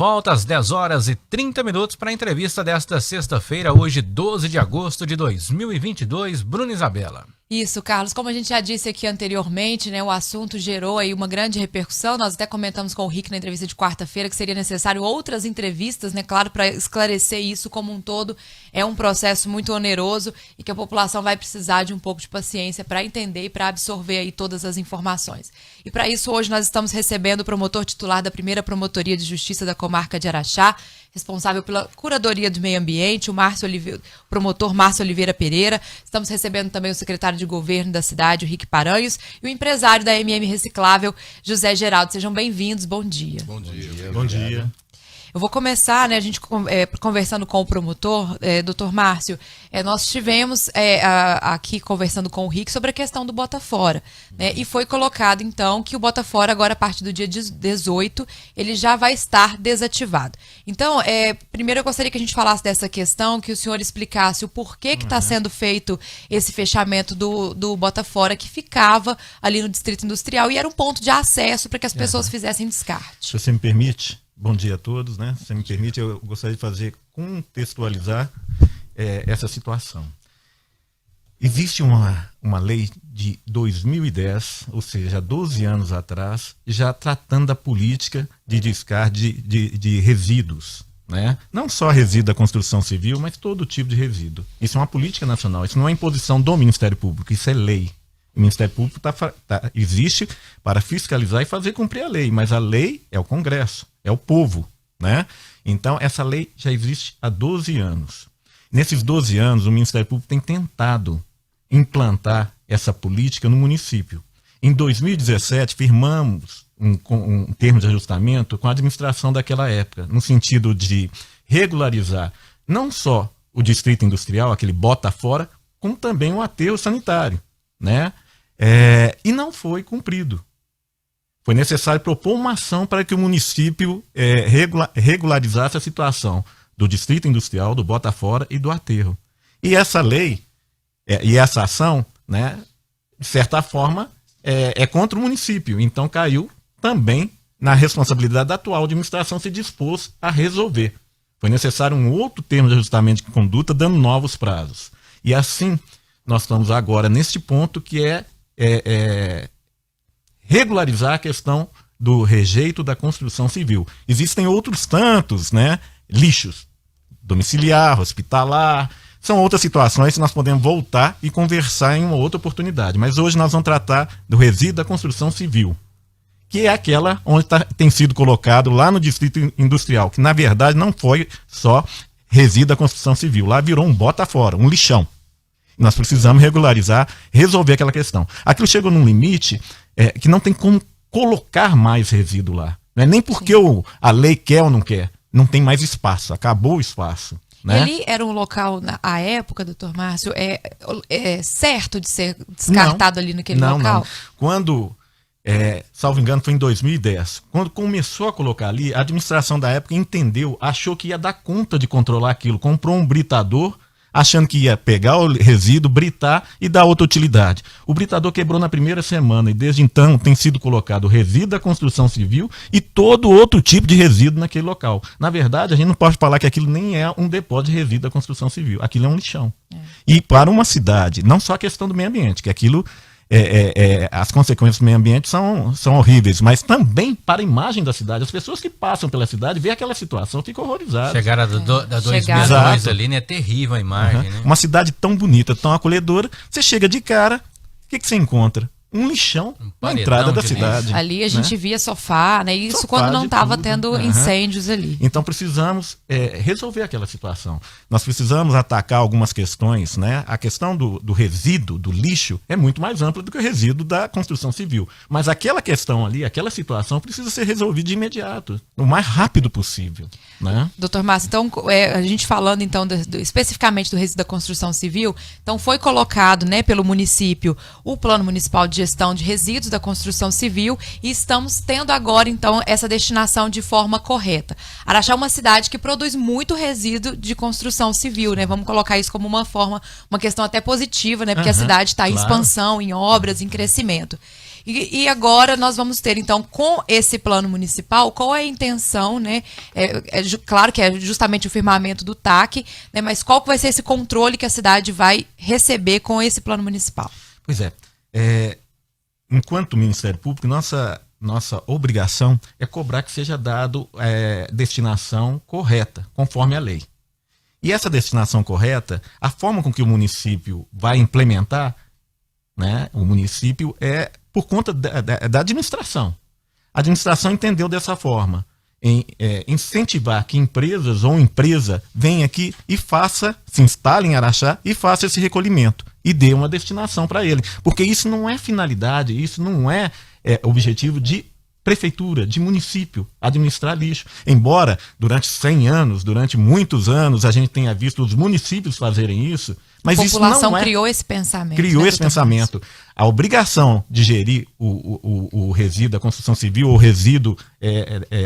volta às 10 horas e 30 minutos para a entrevista desta sexta-feira, hoje 12 de agosto de 2022. Bruna Isabela. Isso, Carlos. Como a gente já disse aqui anteriormente, né, o assunto gerou aí uma grande repercussão. Nós até comentamos com o Rick na entrevista de quarta-feira que seria necessário outras entrevistas, né, claro, para esclarecer isso como um todo. É um processo muito oneroso e que a população vai precisar de um pouco de paciência para entender e para absorver aí todas as informações. E para isso, hoje nós estamos recebendo o promotor titular da primeira Promotoria de Justiça da Comarca de Araxá, responsável pela Curadoria do Meio Ambiente, o promotor Márcio Oliveira Pereira. Estamos recebendo também o secretário de Governo da cidade, o Rick Paranhos, e o empresário da MM Reciclável, José Geraldo. Sejam bem-vindos, bom dia. Bom dia. Bom dia. Eu vou começar, né, a gente conversando com o promotor, doutor Márcio, nós estivemos aqui conversando com o Rick sobre a questão do bota fora, né, e foi colocado então que o bota fora agora a partir do dia 18, ele já vai estar desativado. Então, primeiro eu gostaria que a gente falasse dessa questão, que o senhor explicasse o porquê que está sendo feito esse fechamento do bota fora que ficava ali no Distrito Industrial e era um ponto de acesso para que as pessoas fizessem descarte. Se você me permite... Bom dia a todos, né? Se me permite, eu gostaria de contextualizar essa situação. Existe uma lei de 2010, ou seja, 12 anos atrás, já tratando da política de descarte de resíduos, né? Não só resíduo da construção civil, mas todo tipo de resíduo. Isso é uma política nacional, isso não é imposição do Ministério Público, isso é lei. O Ministério Público existe para fiscalizar e fazer cumprir a lei, mas a lei é o Congresso, é o povo, né? Então, essa lei já existe há 12 anos. Nesses 12 anos, o Ministério Público tem tentado implantar essa política no município. Em 2017, firmamos um termo de ajustamento com a administração daquela época, no sentido de regularizar não só o distrito industrial, aquele bota fora, como também o aterro sanitário, né? E não foi cumprido. Foi necessário propor uma ação para que o município regularizasse a situação do distrito industrial, do bota fora e do aterro. E essa lei e essa ação, né, de certa forma, é contra o município. Então caiu também na responsabilidade da atual administração se dispôs a resolver. Foi necessário um outro termo de ajustamento de conduta, dando novos prazos. E assim, nós estamos agora neste ponto que é regularizar a questão do rejeito da construção civil. Existem outros tantos, né, lixos, domiciliar, hospitalar, são outras situações que nós podemos voltar e conversar em uma outra oportunidade. Mas hoje nós vamos tratar do resíduo da construção civil, que é aquela onde tem sido colocado lá no Distrito Industrial, que na verdade não foi só resíduo da construção civil, lá virou um bota fora, um lixão. Nós precisamos regularizar, resolver aquela questão. Aquilo chegou num limite que não tem como colocar mais resíduo lá. Não é nem porque a lei quer ou não quer. Não tem mais espaço, acabou o espaço. Né? Ele era um local, à época, doutor Márcio, certo de ser descartado ali naquele local? Não. Quando, salvo engano, foi em 2010. Quando começou a colocar ali, a administração da época entendeu, achou que ia dar conta de controlar aquilo. Comprou um britador, achando que ia pegar o resíduo, britar e dar outra utilidade. O britador quebrou na primeira semana e desde então tem sido colocado o resíduo da construção civil e todo outro tipo de resíduo naquele local. Na verdade, a gente não pode falar que aquilo nem é um depósito de resíduo da construção civil. Aquilo é um lixão. E para uma cidade, não só a questão do meio ambiente, que aquilo... as consequências do meio ambiente são horríveis, mas também para a imagem da cidade. As pessoas que passam pela cidade vê aquela situação, ficam horrorizadas. Chegaram da 262 ali, né? É terrível a imagem, né? Uma cidade tão bonita, tão acolhedora, você chega de cara, o que você encontra? Um lixão na entrada da cidade. Ali a gente via sofá, né? Isso quando não estava tendo incêndios ali. Então precisamos resolver aquela situação. Nós precisamos atacar algumas questões, né? A questão do resíduo, do lixo, é muito mais ampla do que o resíduo da construção civil. Mas aquela questão ali, aquela situação precisa ser resolvida de imediato, o mais rápido possível. Né? Doutor Márcio, então, a gente falando então especificamente do resíduo da construção civil, então foi colocado, né, pelo município o Plano Municipal de Gestão de Resíduos da Construção Civil e estamos tendo agora então essa destinação de forma correta. Araxá é uma cidade que produz muito resíduo de construção civil, né? Vamos colocar isso como uma questão até positiva, né? Porque a cidade está em expansão, em obras, em crescimento. E agora nós vamos ter, então, com esse plano municipal, qual é a intenção, né? Claro que é justamente o firmamento do TAC, né? Mas qual que vai ser esse controle que a cidade vai receber com esse plano municipal? Pois é. Enquanto Ministério Público, nossa obrigação é cobrar que seja dado destinação correta, conforme a lei. E essa destinação correta, a forma com que o município vai implementar, né, o município é por conta da administração. A administração entendeu dessa forma, incentivar que empresas ou empresa venha aqui e se instale em Araxá e faça esse recolhimento e dê uma destinação para ele. Porque isso não é finalidade, isso não é objetivo de prefeitura, de município, administrar lixo. Embora durante 100 anos, durante muitos anos, a gente tenha visto os municípios fazerem isso, mas a população isso não criou esse pensamento. Criou esse pensamento. A obrigação de gerir o resíduo da construção civil, ou resíduo,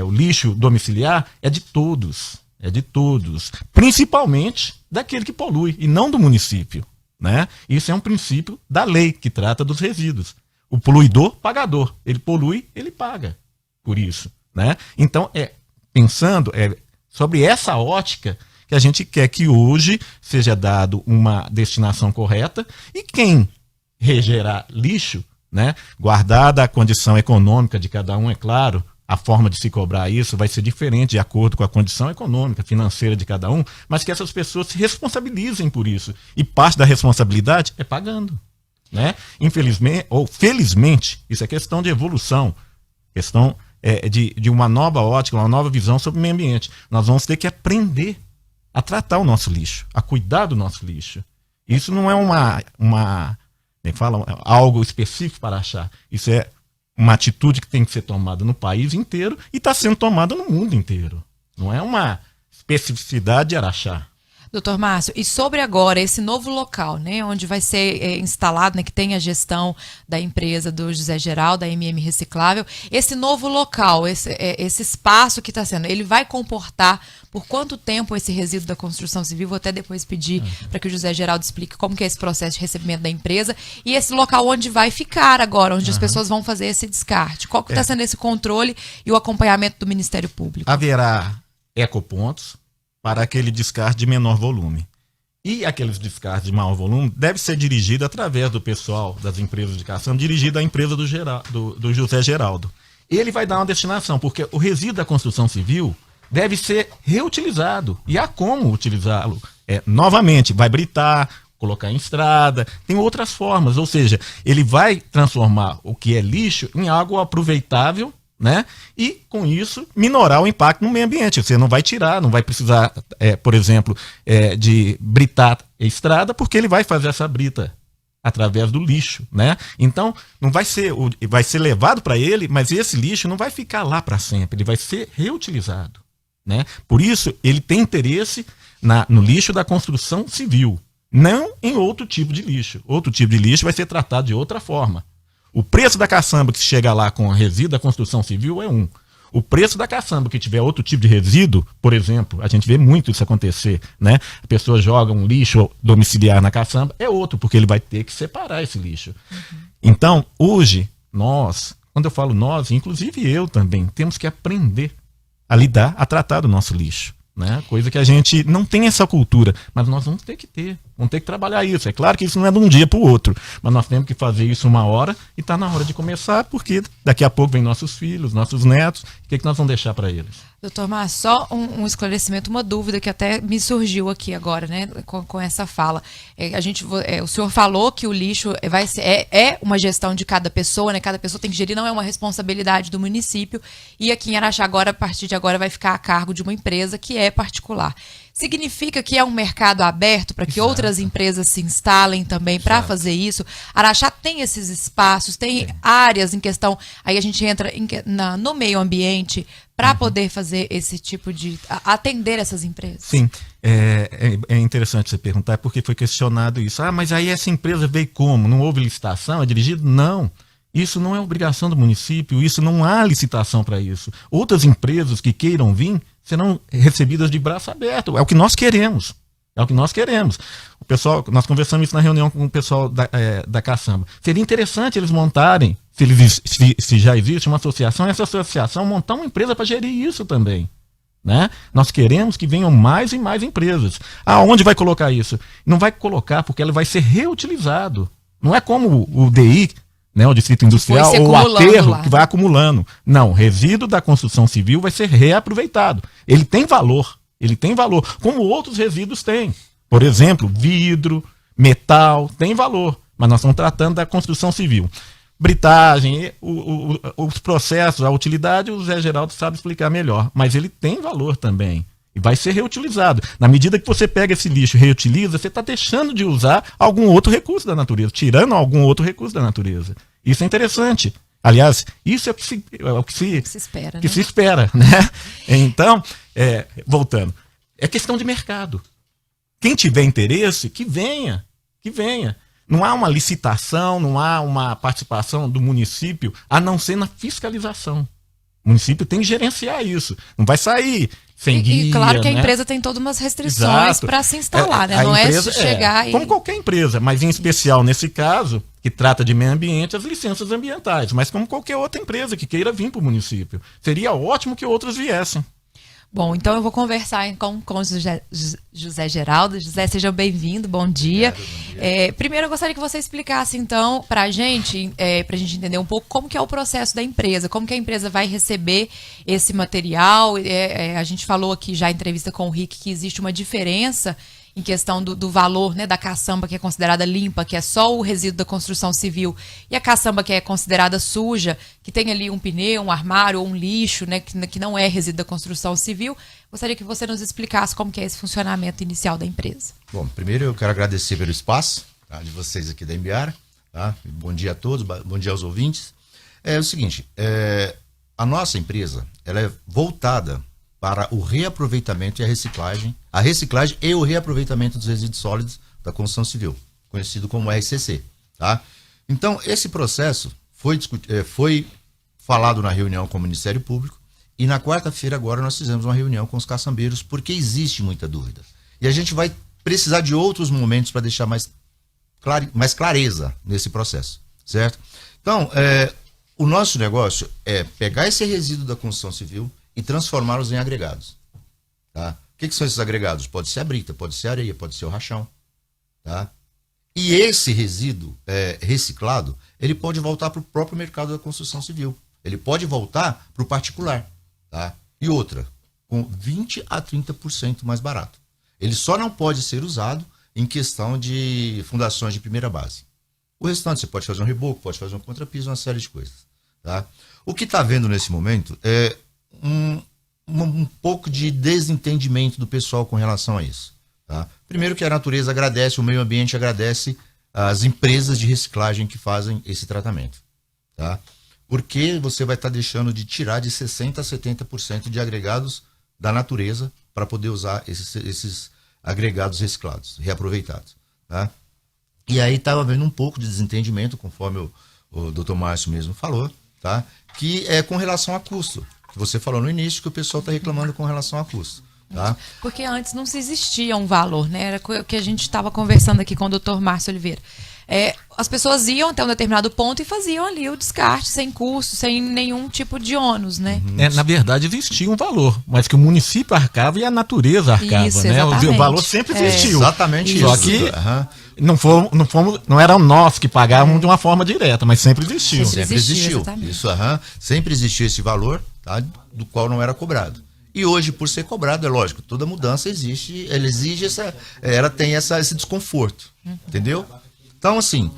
o lixo domiciliar, é de todos. É de todos. Principalmente daquele que polui, e não do município, né? Isso é um princípio da lei que trata dos resíduos. O poluidor, pagador. Ele polui, ele paga por isso, né? Então, pensando sobre essa ótica que a gente quer que hoje seja dado uma destinação correta, e quem regerar lixo, né, guardada a condição econômica de cada um, é claro, a forma de se cobrar isso vai ser diferente de acordo com a condição econômica, financeira de cada um, mas que essas pessoas se responsabilizem por isso. E parte da responsabilidade é pagando, né? Infelizmente, ou felizmente, isso é questão de evolução, questão de uma nova ótica, uma nova visão sobre o meio ambiente. Nós vamos ter que aprender a tratar o nosso lixo, a cuidar do nosso lixo. Isso não é algo específico para Araxá. Isso é uma atitude que tem que ser tomada no país inteiro e está sendo tomada no mundo inteiro. Não é uma especificidade de Araxá. Doutor Márcio, e sobre agora esse novo local, né, onde vai ser instalado, né, que tem a gestão da empresa do José Geraldo, da MM Reciclável, esse novo local, esse espaço que está sendo, ele vai comportar por quanto tempo esse resíduo da construção civil? Vou até depois pedir para que o José Geraldo explique como que é esse processo de recebimento da empresa e esse local onde vai ficar agora, onde as pessoas vão fazer esse descarte. Qual que está sendo esse controle e o acompanhamento do Ministério Público? Haverá ecopontos para aquele descarte de menor volume. E aqueles descartes de maior volume deve ser dirigido através do pessoal das empresas de caçamba, dirigido à empresa do José Geraldo. Ele vai dar uma destinação, porque o resíduo da construção civil deve ser reutilizado. E há como utilizá-lo novamente. Vai britar, colocar em estrada, tem outras formas. Ou seja, ele vai transformar o que é lixo em algo aproveitável, né? E com isso minorar o impacto no meio ambiente. Você não vai tirar, não vai precisar, por exemplo, de britar a estrada, porque ele vai fazer essa brita através do lixo, né? Então não vai ser levado para ele, mas esse lixo não vai ficar lá para sempre, ele vai ser reutilizado, né? Por isso ele tem interesse no lixo da construção civil, não em outro tipo de lixo. Outro tipo de lixo vai ser tratado de outra forma. O preço da caçamba que chega lá com resíduo da construção civil é um. O preço da caçamba que tiver outro tipo de resíduo, por exemplo, a gente vê muito isso acontecer, né? A pessoa joga um lixo domiciliar na caçamba, é outro, porque ele vai ter que separar esse lixo. Então, hoje, quando eu falo nós, inclusive eu também, temos que aprender a lidar, a tratar do nosso lixo, né? Coisa que a gente não tem essa cultura, mas nós vamos ter que ter. Vamos ter que trabalhar isso. É claro que isso não é de um dia para o outro, mas nós temos que fazer isso uma hora e está na hora de começar, porque daqui a pouco vem nossos filhos, nossos netos, o que nós vamos deixar para eles? Doutor Márcio, só um esclarecimento, uma dúvida que até me surgiu aqui agora, né, com essa fala. O senhor falou que o lixo é uma gestão de cada pessoa, né? Cada pessoa tem que gerir, não é uma responsabilidade do município. E aqui em Araxá agora, a partir de agora, vai ficar a cargo de uma empresa que é particular. Significa que é um mercado aberto para que outras empresas se instalem também para fazer isso? Araxá tem esses espaços, tem áreas em questão, aí a gente entra no meio ambiente para poder fazer esse tipo de... atender essas empresas? Sim, é interessante você perguntar, porque foi questionado isso. Mas aí essa empresa veio como? Não houve licitação? É dirigido? Não. Isso não é obrigação do município, isso não há licitação para isso. Outras empresas que queiram vir serão recebidas de braço aberto. É o que nós queremos. É o que nós queremos. O pessoal, nós conversamos isso na reunião com o pessoal da caçamba. Seria interessante eles montarem Se já existe uma associação, essa associação montar uma empresa para gerir isso também. Né? Nós queremos que venham mais e mais empresas. Aonde vai colocar isso? Não vai colocar porque ele vai ser reutilizado. Não é como o DI, né, o Distrito Industrial, ou o aterro lá, que vai acumulando. Não, resíduo da construção civil vai ser reaproveitado. Ele tem valor, como outros resíduos têm. Por exemplo, vidro, metal, tem valor. Mas nós estamos tratando da construção civil. Britagem, os processos, a utilidade, o Zé Geraldo sabe explicar melhor. Mas ele tem valor também. E vai ser reutilizado. Na medida que você pega esse lixo e reutiliza, você está deixando de usar algum outro recurso da natureza, tirando algum outro recurso da natureza. Isso é interessante. Aliás, isso é o que se espera, que, né? Se espera, né? Então, voltando, é questão de mercado. Quem tiver interesse, que venha. Não há uma licitação, não há uma participação do município, a não ser na fiscalização. O município tem que gerenciar isso. Não vai sair sem guia. E claro que a empresa tem todas umas restrições para se instalar, né? Não empresa, chegar e... Como qualquer empresa, mas em especial nesse caso, que trata de meio ambiente, as licenças ambientais. Mas como qualquer outra empresa que queira vir para o município. Seria ótimo que outras viessem. Bom, então eu vou conversar com o José Geraldo. José, seja bem-vindo, bom dia. Primeiro eu gostaria que você explicasse então para a gente entender um pouco como que é o processo da empresa, como que a empresa vai receber esse material. A gente falou aqui já em entrevista com o Rick que existe uma diferença em questão do valor, né, da caçamba que é considerada limpa, que é só o resíduo da construção civil, e a caçamba que é considerada suja, que tem ali um pneu, um armário ou um lixo, né, que não é resíduo da construção civil. Gostaria que você nos explicasse como que é esse funcionamento inicial da empresa. Bom, primeiro eu quero agradecer pelo espaço, tá, de vocês aqui da Embiara. Tá? Bom dia a todos, bom dia aos ouvintes. É o seguinte, a nossa empresa ela é voltada para o reaproveitamento e a reciclagem e o reaproveitamento dos resíduos sólidos da construção civil, conhecido como RCC. Tá? Então, esse processo foi falado na reunião com o Ministério Público e na quarta-feira agora nós fizemos uma reunião com os caçambeiros porque existe muita dúvida. E a gente vai precisar de outros momentos para deixar mais clareza nesse processo, certo? Então, o nosso negócio é pegar esse resíduo da construção civil e transformá-los em agregados. Tá? O que são esses agregados? Pode ser a brita, pode ser a areia, pode ser o rachão. Tá? E esse resíduo reciclado, ele pode voltar para o próprio mercado da construção civil. Ele pode voltar para o particular. Tá? E outra, com 20% a 30% mais barato. Ele só não pode ser usado em questão de fundações de primeira base. O restante, você pode fazer um reboco, pode fazer um contrapiso, uma série de coisas. Tá? O que está havendo nesse momento é um pouco de desentendimento do pessoal com relação a isso. Tá? Primeiro que a natureza agradece, o meio ambiente agradece as empresas de reciclagem que fazem esse tratamento. Tá? Porque você vai estar deixando de tirar de 60% a 70% de agregados da natureza para poder usar esses agregados reciclados, reaproveitados. Tá? E aí estava havendo um pouco de desentendimento, conforme o Dr. Márcio mesmo falou, tá? Que é com relação a custo. Você falou no início que o pessoal está reclamando com relação a custo. Tá? Porque antes não se existia um valor, né? Era o que a gente estava conversando aqui com o Dr. Márcio Oliveira. As pessoas iam até um determinado ponto e faziam ali o descarte, sem custo, sem nenhum tipo de ônus, né? Na verdade, existia um valor, mas que o município arcava e a natureza arcava, isso, né? O valor sempre existiu. Exatamente isso. Só que não eram nós que pagávamos de uma forma direta, mas sempre existiu. Sempre existiu. Isso, sempre existiu esse valor, tá? Do qual não era cobrado. E hoje, por ser cobrado, é lógico, toda mudança existe, ela exige ela tem esse desconforto, entendeu? Então, assim,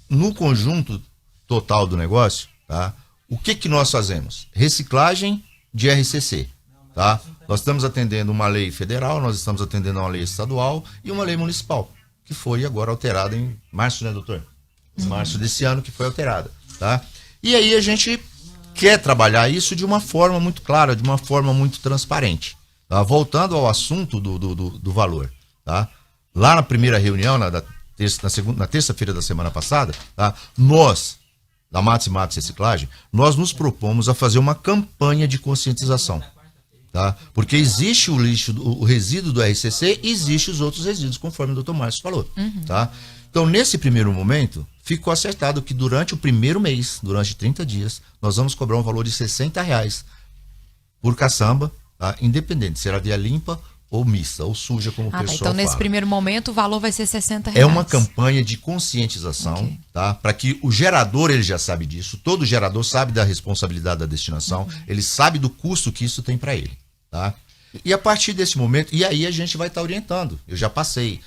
no conjunto total do negócio, tá? O que nós fazemos? Reciclagem de RCC, tá? Nós estamos atendendo uma lei federal, nós estamos atendendo uma lei estadual e uma lei municipal, que foi agora alterada em março, né, doutor? Março desse ano que foi alterada, tá? E aí a gente quer trabalhar isso de uma forma muito clara, de uma forma muito transparente. Tá? Voltando ao assunto do valor, tá? Lá na primeira reunião, na terça-feira da semana passada, tá? Nós, da Matos e Matos Reciclagem, nós nos propomos a fazer uma campanha de conscientização. Tá? Porque existe o lixo, o resíduo do RCC e existe os outros resíduos, conforme o Dr. Márcio falou. Tá? Então, nesse primeiro momento, ficou acertado que durante o primeiro mês, durante 30 dias, nós vamos cobrar um valor de R$60 por caçamba, tá? Independente se era via limpa ou mista, ou suja, como o pessoal então nesse fala. primeiro momento o valor vai ser R$60. É uma campanha de conscientização, Ok. tá? Para que o gerador, ele já sabe disso, todo gerador sabe da responsabilidade da destinação, ele sabe do custo que isso tem para ele, tá? E a partir desse momento, e aí a gente vai estar orientando. Eu já passei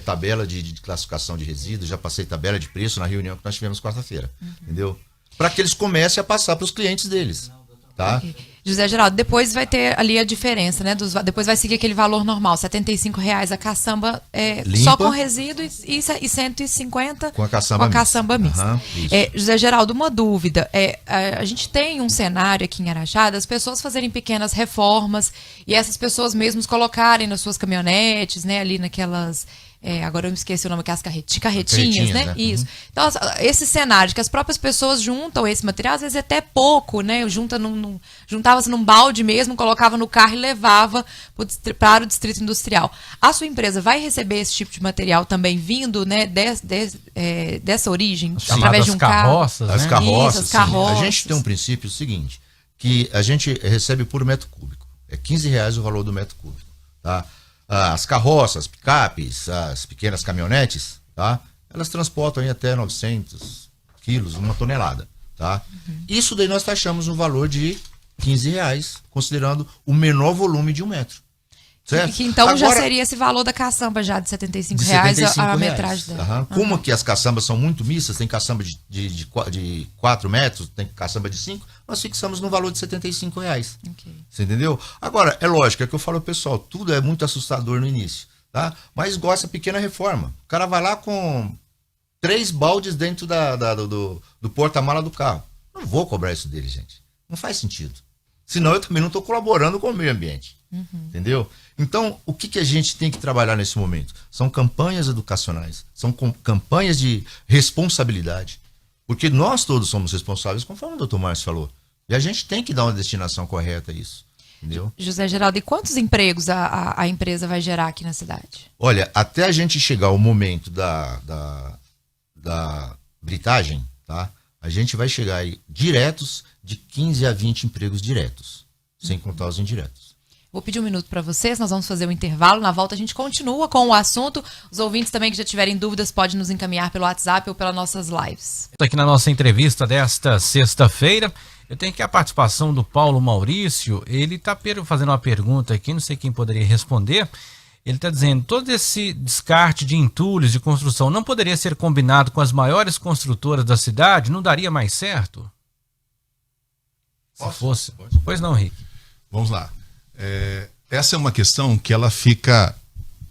tabela de classificação de resíduos, já passei tabela de preço na reunião que nós tivemos quarta-feira, entendeu? Para que eles comecem a passar para os clientes deles, tá? José Geraldo, depois vai ter ali a diferença, né? Depois vai seguir aquele valor normal, R$75 a caçamba Limpa. só com resíduo e 150 Com a caçamba mista. Aham, isso. José Geraldo, uma dúvida. A gente tem um cenário aqui em Araxá das pessoas fazerem pequenas reformas e essas pessoas mesmos colocarem nas suas caminhonetes, né? Ali naquelas... agora eu me esqueci o nome, que é as carretinhas, né? Isso. Então, esse cenário que as próprias pessoas juntam esse material, às vezes até pouco, né? Juntava-se num balde mesmo, colocava no carro e levava para o distrito industrial. A sua empresa vai receber esse tipo de material também vindo, né, dessa origem? Através de um carroças, As né? carroças, Isso, as sim. carroças. A gente tem um princípio seguinte, que a gente recebe por metro cúbico. É R$15 o valor do metro cúbico, tá? As carroças, as picapes, as pequenas caminhonetes, tá? Elas transportam aí até 900 quilos, 1 tonelada, tá? Isso daí nós taxamos um valor de R$15, considerando o menor volume de 1 metro. Certo? Que então já Agora, seria esse valor da caçamba já de R$75 de a R$75. metragem dela. Aham. Como que as caçambas são muito mistas, tem caçamba de 4 metros, tem caçamba de 5, nós fixamos no valor de R$75. Ok. Você entendeu? Agora, é lógico, é que eu falo, pessoal, tudo é muito assustador no início, tá? Mas gosta pequena reforma. O cara vai lá com 3 baldes dentro do porta-mala do carro. Não vou cobrar isso dele, gente. Não faz sentido. Senão eu também não estou colaborando com o meio ambiente. Entendeu? Então, o que a gente tem que trabalhar nesse momento? São campanhas educacionais, são campanhas de responsabilidade. Porque nós todos somos responsáveis, conforme o doutor Márcio falou. E a gente tem que dar uma destinação correta a isso. Entendeu? José Geraldo, e quantos empregos a empresa vai gerar aqui na cidade? Olha, até a gente chegar ao momento da britagem, tá? A gente vai chegar aí diretos de 15 a 20 empregos diretos, sem contar os indiretos. Vou pedir um minuto para vocês, nós vamos fazer um intervalo. Na volta a gente continua com o assunto. Os ouvintes também que já tiverem dúvidas podem nos encaminhar pelo WhatsApp ou pelas nossas lives. Aqui na nossa entrevista desta sexta-feira, eu tenho aqui a participação do Paulo Maurício. Ele está fazendo uma pergunta aqui, não sei quem poderia responder. Ele está dizendo, todo esse descarte de entulhos de construção não poderia ser combinado com as maiores construtoras da cidade? Não daria mais certo? Se fosse. Pode. Pois não, Rick. Vamos lá. Essa é uma questão que ela fica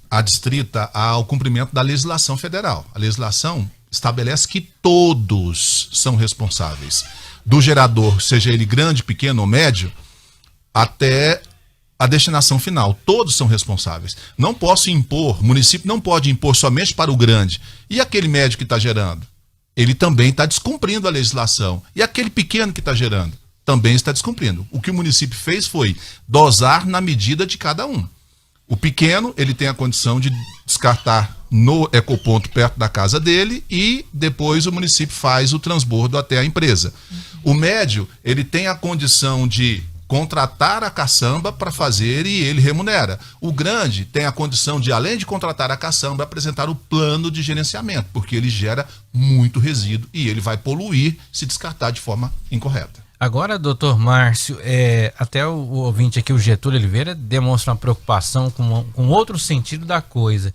adstrita ao cumprimento da legislação federal. A legislação estabelece que todos são responsáveis, do gerador, seja ele grande, pequeno ou médio, até a destinação final. Todos são responsáveis. Não posso impor, o município não pode impor somente para o grande. E aquele médio que está gerando? Ele também está descumprindo a legislação. E aquele pequeno que está gerando? Também está descumprindo. O que o município fez foi dosar na medida de cada um. O pequeno, ele tem a condição de descartar no ecoponto perto da casa dele e depois o município faz o transbordo até a empresa. O médio, ele tem a condição de contratar a caçamba para fazer e ele remunera. O grande tem a condição de, além de contratar a caçamba, apresentar o plano de gerenciamento, porque ele gera muito resíduo e ele vai poluir se descartar de forma incorreta. Agora, doutor Márcio, até o ouvinte aqui, o Getúlio Oliveira, demonstra uma preocupação com outro sentido da coisa.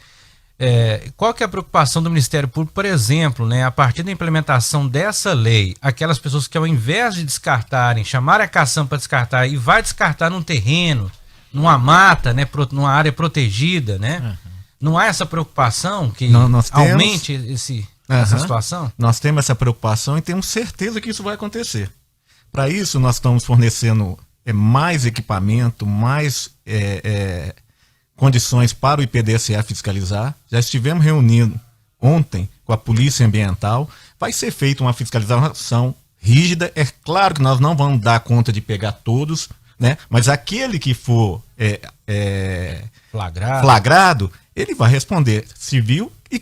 Qual que é a preocupação do Ministério Público, por exemplo, né, a partir da implementação dessa lei, aquelas pessoas que ao invés de descartarem, chamarem a caçamba para descartar e vai descartar num terreno, numa mata, né, numa área protegida, né? Não há essa preocupação que aumente essa situação? Nós temos essa preocupação e temos certeza que isso vai acontecer. Para isso, nós estamos fornecendo mais equipamento, mais condições para o IPDCA fiscalizar. Já estivemos reunindo ontem com a Polícia Ambiental. Vai ser feita uma fiscalização rígida. É claro que nós não vamos dar conta de pegar todos, né? Mas aquele que for flagrado, ele vai responder civil e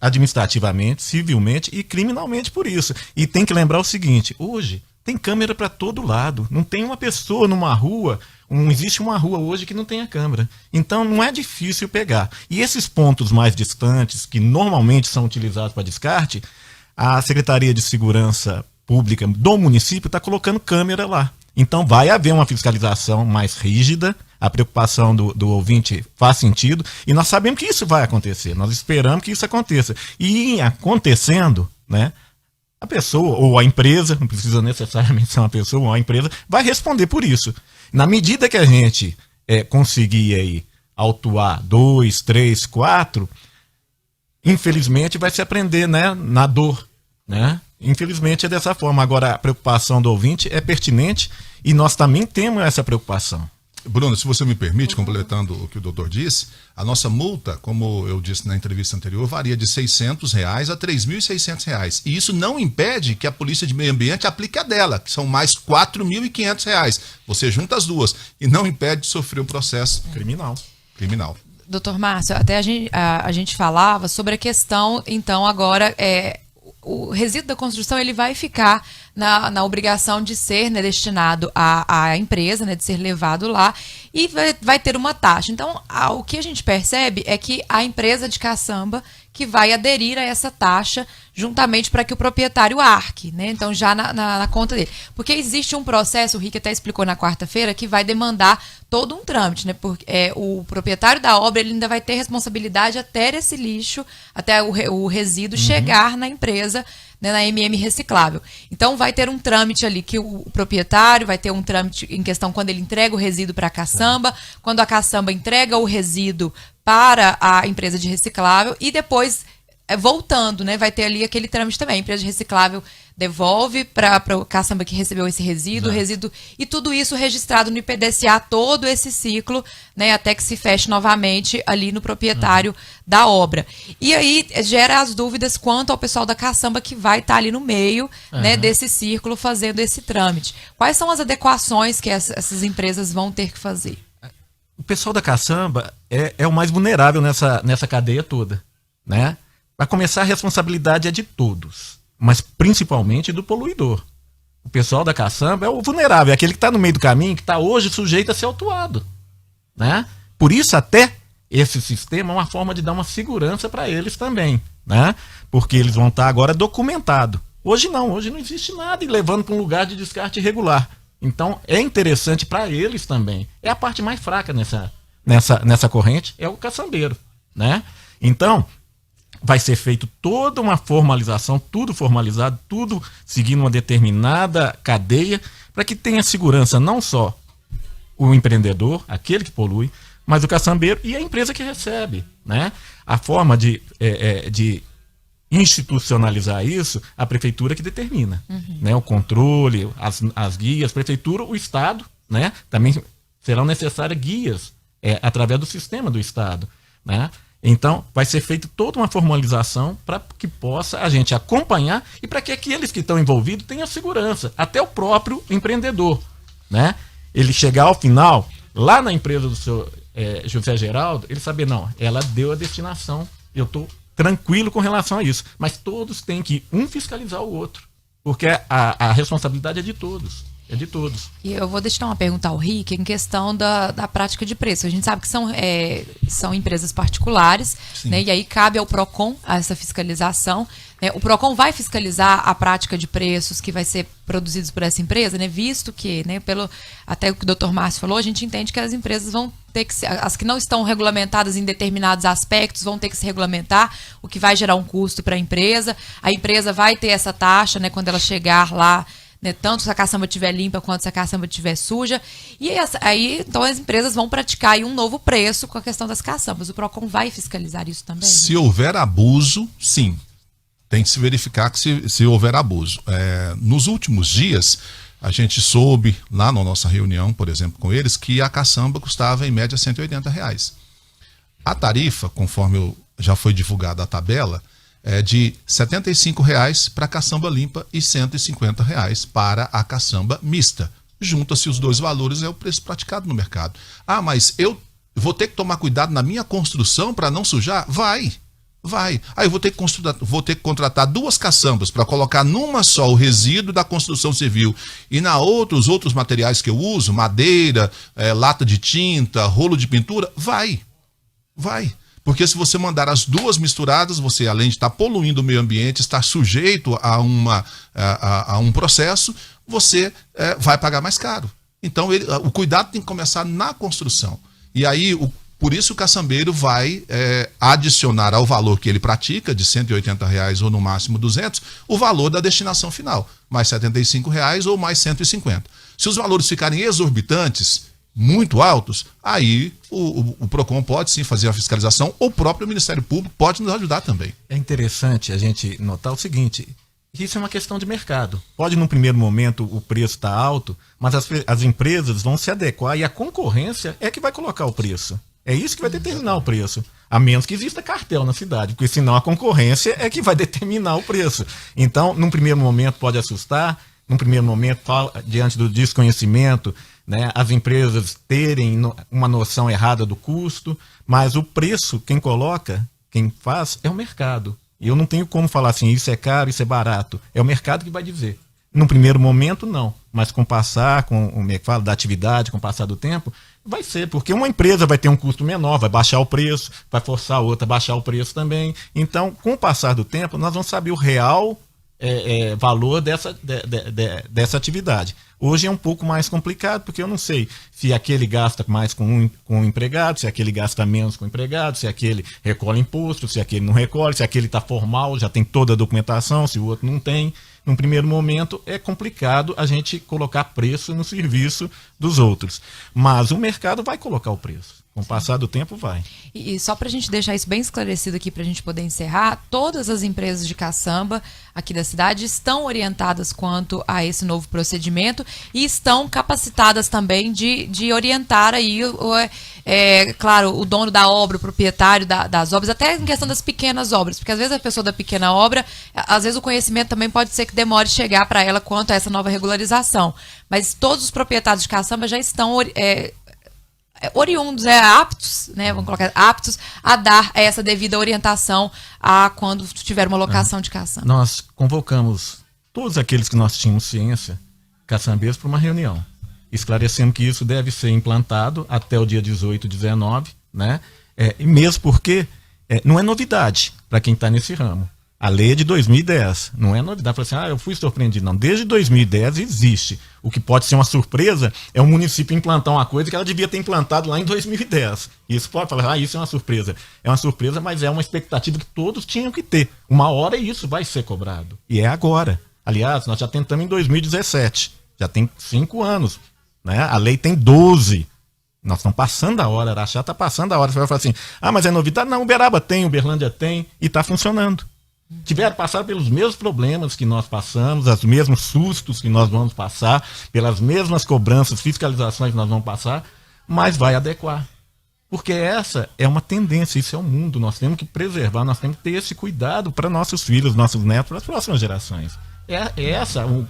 administrativamente, civilmente e criminalmente por isso. E tem que lembrar o seguinte, hoje tem câmera para todo lado, não tem uma pessoa numa rua, não existe uma rua hoje que não tenha câmera. Então não é difícil pegar. E esses pontos mais distantes, que normalmente são utilizados para descarte, a Secretaria de Segurança Pública do município está colocando câmera lá. Então vai haver uma fiscalização mais rígida, a preocupação do ouvinte faz sentido, e nós sabemos que isso vai acontecer, nós esperamos que isso aconteça. E acontecendo, né, a pessoa ou a empresa, não precisa necessariamente ser uma pessoa ou a empresa, vai responder por isso. Na medida que a gente conseguir aí autuar 2, 3, 4, infelizmente vai se aprender, né, na dor, né? Infelizmente é dessa forma. Agora a preocupação do ouvinte é pertinente e nós também temos essa preocupação. Bruno, se você me permite, completando o que o doutor disse, a nossa multa, como eu disse na entrevista anterior, varia de R$600 a R$3.600. E isso não impede que a Polícia de Meio Ambiente aplique a dela, que são mais R$4.500. Você junta as duas e não impede de sofrer o processo criminal. Doutor Márcio, até a gente falava sobre a questão, então, agora, o resíduo da construção ele vai ficar na obrigação de ser, né, destinado à empresa, né, de ser levado lá, e vai ter uma taxa. Então, o que a gente percebe é que a empresa de caçamba que vai aderir a essa taxa juntamente para que o proprietário arque, né? Então, já na conta dele. Porque existe um processo, o Rick até explicou na quarta-feira, que vai demandar todo um trâmite, né? Porque o proprietário da obra ele ainda vai ter responsabilidade até esse lixo, até o resíduo chegar na empresa, né, na MM Reciclável. Então vai ter um trâmite ali que o proprietário vai ter um trâmite em questão quando ele entrega o resíduo para a caçamba, quando a caçamba entrega o resíduo para a empresa de reciclável e depois voltando, né, vai ter ali aquele trâmite também. A empresa de reciclável devolve para a caçamba que recebeu esse resíduo, e tudo isso registrado no IPDCA, todo esse ciclo, né, até que se feche novamente ali no proprietário da obra. E aí gera as dúvidas quanto ao pessoal da caçamba que vai estar ali no meio, né, desse círculo fazendo esse trâmite. Quais são as adequações que essas empresas vão ter que fazer? O pessoal da caçamba é o mais vulnerável nessa cadeia toda, né? Para começar, a responsabilidade é de todos, mas principalmente do poluidor. O pessoal da caçamba é o vulnerável, é aquele que está no meio do caminho, que está hoje sujeito a ser autuado, né? Por isso, até esse sistema é uma forma de dar uma segurança para eles também, né? Porque eles vão estar agora documentados. Hoje não existe nada e levando para um lugar de descarte irregular. Então, é interessante para eles também. É a parte mais fraca nessa corrente, é o caçambeiro, né? Então, vai ser feito toda uma formalização, tudo formalizado, tudo seguindo uma determinada cadeia, para que tenha segurança não só o empreendedor, aquele que polui, mas o caçambeiro e a empresa que recebe, né? A forma de institucionalizar isso, a prefeitura que determina, né? O controle, as guias, prefeitura, o Estado, né? Também serão necessárias guias através do sistema do Estado, né? Então, vai ser feita toda uma formalização para que possa a gente acompanhar e para que aqueles que estão envolvidos tenham segurança, até o próprio empreendedor, né? Ele chegar ao final, lá na empresa do seu José Geraldo, ele saber, não, ela deu a destinação, eu estou tranquilo com relação a isso. Mas todos têm que fiscalizar o outro, porque a responsabilidade é de todos. É de todos. E eu vou deixar uma pergunta ao Rick em questão da prática de preço. A gente sabe que são empresas particulares, né, e aí cabe ao PROCON essa fiscalização. Né? O PROCON vai fiscalizar a prática de preços que vai ser produzidos por essa empresa, né, visto que, né, até o que o Dr. Márcio falou, a gente entende que as empresas vão ter que as que não estão regulamentadas em determinados aspectos vão ter que se regulamentar, o que vai gerar um custo para a empresa. A empresa vai ter essa taxa, né, quando ela chegar lá, né, tanto se a caçamba estiver limpa quanto se a caçamba estiver suja. E aí, então, as empresas vão praticar aí um novo preço com a questão das caçambas. O PROCON vai fiscalizar isso também? Se houver abuso, sim. Tem que se verificar que se houver abuso. Nos últimos dias, a gente soube, lá na nossa reunião, por exemplo, com eles, que a caçamba custava, em média, R$180. A tarifa, conforme já foi divulgada a tabela, é de R$ 75,00 para a caçamba limpa e R$ 150,00 para a caçamba mista. Junta-se os dois valores, é o preço praticado no mercado. Ah, mas eu vou ter que tomar cuidado na minha construção para não sujar? Vai. Vai. Aí eu vou ter que contratar 2 caçambas para colocar numa só o resíduo da construção civil e na os outros materiais que eu uso, madeira, lata de tinta, rolo de pintura, vai. Porque se você mandar as 2 misturadas, você, além de estar poluindo o meio ambiente, estar sujeito a um processo, você vai pagar mais caro. Então, o cuidado tem que começar na construção. E aí, por isso o caçambeiro vai adicionar ao valor que ele pratica, de R$180 ou no máximo 200, o valor da destinação final, mais R$75 ou mais 150. Se os valores ficarem exorbitantes, muito altos, aí o PROCON pode sim fazer a fiscalização, ou o próprio Ministério Público pode nos ajudar também. É interessante a gente notar o seguinte, isso é uma questão de mercado. Pode, num primeiro momento, o preço estar alto, mas as empresas vão se adequar e a concorrência é que vai colocar o preço. É isso que vai determinar o preço. A menos que exista cartel na cidade, porque senão a concorrência é que vai determinar o preço. Então, num primeiro momento pode assustar, num primeiro momento, diante do desconhecimento, né, as empresas terem uma noção errada do custo, mas o preço, quem coloca, quem faz, é o mercado. E eu não tenho como falar assim, isso é caro, isso é barato. É o mercado que vai dizer. Num primeiro momento, não. Mas com o passar, da atividade, com o passar do tempo, vai ser. Porque uma empresa vai ter um custo menor, vai baixar o preço, vai forçar a outra a baixar o preço também. Então, com o passar do tempo, nós vamos saber o real valor dessa atividade. Hoje é um pouco mais complicado, porque eu não sei se aquele gasta mais com um empregado, se aquele gasta menos com o empregado, se aquele recolhe imposto, se aquele não recolhe, se aquele está formal, já tem toda a documentação, se o outro não tem. Num primeiro momento é complicado a gente colocar preço no serviço dos outros. Mas o mercado vai colocar o preço. Com o passar do tempo, vai. E só para a gente deixar isso bem esclarecido aqui, para a gente poder encerrar, todas as empresas de caçamba aqui da cidade estão orientadas quanto a esse novo procedimento e estão capacitadas também de orientar aí, claro, o dono da obra, o proprietário das obras, até em questão das pequenas obras, porque às vezes a pessoa da pequena obra, às vezes o conhecimento também pode ser que demore chegar para ela quanto a essa nova regularização. Mas todos os proprietários de caçamba já estão oriundos, aptos, né, vamos colocar aptos a dar essa devida orientação a quando tiver uma locação de caçamba. Nós convocamos todos aqueles que nós tínhamos ciência, caçambeiros, para uma reunião, esclarecendo que isso deve ser implantado até o dia 18, 19, né? E mesmo porque não é novidade para quem está nesse ramo. A lei é de 2010, não é novidade. Falar assim, eu fui surpreendido. Não, desde 2010 existe. O que pode ser uma surpresa é o município implantar uma coisa que ela devia ter implantado lá em 2010. Isso pode falar, isso é uma surpresa. É uma surpresa, mas é uma expectativa que todos tinham que ter. Uma hora isso vai ser cobrado. E é agora. Aliás, nós já tentamos em 2017. Já tem 5 anos. Né? A lei tem 12. Nós estamos passando a hora. Araxá está passando a hora. Você vai falar assim, mas é novidade? Não, Uberaba tem, Uberlândia tem e está funcionando. Tiveram passado pelos mesmos problemas que nós passamos, os mesmos sustos que nós vamos passar, pelas mesmas cobranças, fiscalizações que nós vamos passar, mas vai adequar. Porque essa é uma tendência, isso é o mundo, nós temos que preservar, nós temos que ter esse cuidado para nossos filhos, nossos netos, para as próximas gerações.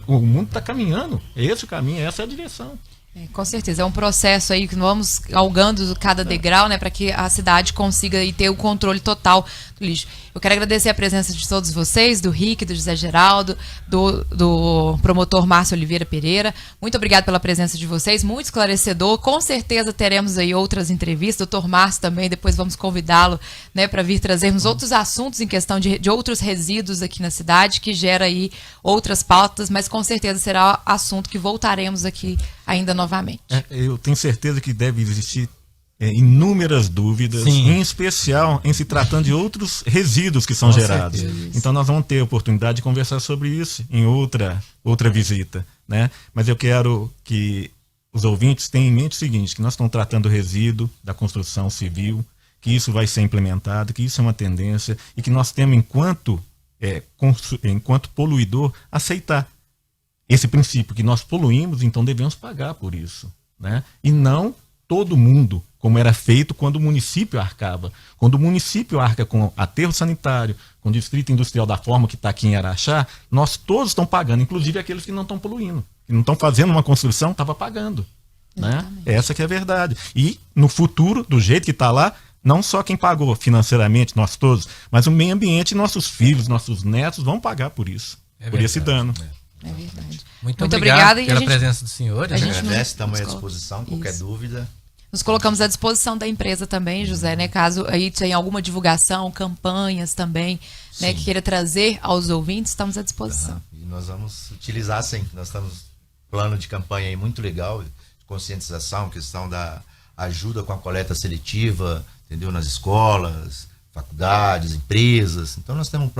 O mundo está caminhando, é esse o caminho, essa é a direção. Com certeza, é um processo aí que vamos galgando cada degrau, né, para que a cidade consiga aí ter o controle total do lixo. Eu quero agradecer a presença de todos vocês, do Rick, do José Geraldo, do promotor Márcio Oliveira Pereira. Muito obrigado pela presença de vocês, muito esclarecedor. Com certeza teremos aí outras entrevistas. Doutor Márcio também, depois vamos convidá-lo, né, para vir trazermos outros assuntos em questão de outros resíduos aqui na cidade, que gera aí outras pautas, mas com certeza será assunto que voltaremos aqui ainda novamente. Eu tenho certeza que deve existir inúmeras dúvidas, Sim. Em especial em se tratando de outros resíduos que são gerados. certeza. Então nós vamos ter a oportunidade de conversar sobre isso em outra visita, né? Mas eu quero que os ouvintes tenham em mente o seguinte, que nós estamos tratando o resíduo da construção civil, que isso vai ser implementado, que isso é uma tendência e que nós temos, enquanto poluidor, aceitar esse princípio, que nós poluímos, então devemos pagar por isso, né? E não todo mundo, como era feito quando o município arcava. Quando o município arca com aterro sanitário, com o distrito industrial da forma que está aqui em Araxá, nós todos estamos pagando, inclusive aqueles que não estão poluindo, que não estão fazendo uma construção, estava pagando. Né? Essa que é a verdade. E no futuro, do jeito que está lá, não só quem pagou financeiramente, nós todos, mas o meio ambiente, nossos filhos, nossos netos vão pagar por isso, por esse dano. É verdade. Muito Muito obrigado obrigada, e a pela gente- presença dos senhores. a né? gente- Agradece, estamos à Isso. disposição, qualquer dúvida. Nos colocamos à disposição da empresa também, José, né? Caso aí tenha alguma divulgação, campanhas também, né, que queira trazer aos ouvintes, estamos à disposição. E nós vamos utilizar, sim. Nós estamos plano de campanha aí muito legal, de conscientização, questão da ajuda com a coleta seletiva, entendeu? Nas escolas, faculdades, empresas. Então nós temos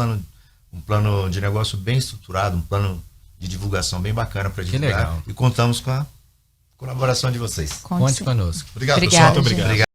um plano de negócio bem estruturado, um plano de divulgação bem bacana para divulgar. legal. E contamos com a colaboração de vocês. Conte Conte sim. conosco. Obrigado, Obrigada, pessoal. gente. Obrigado.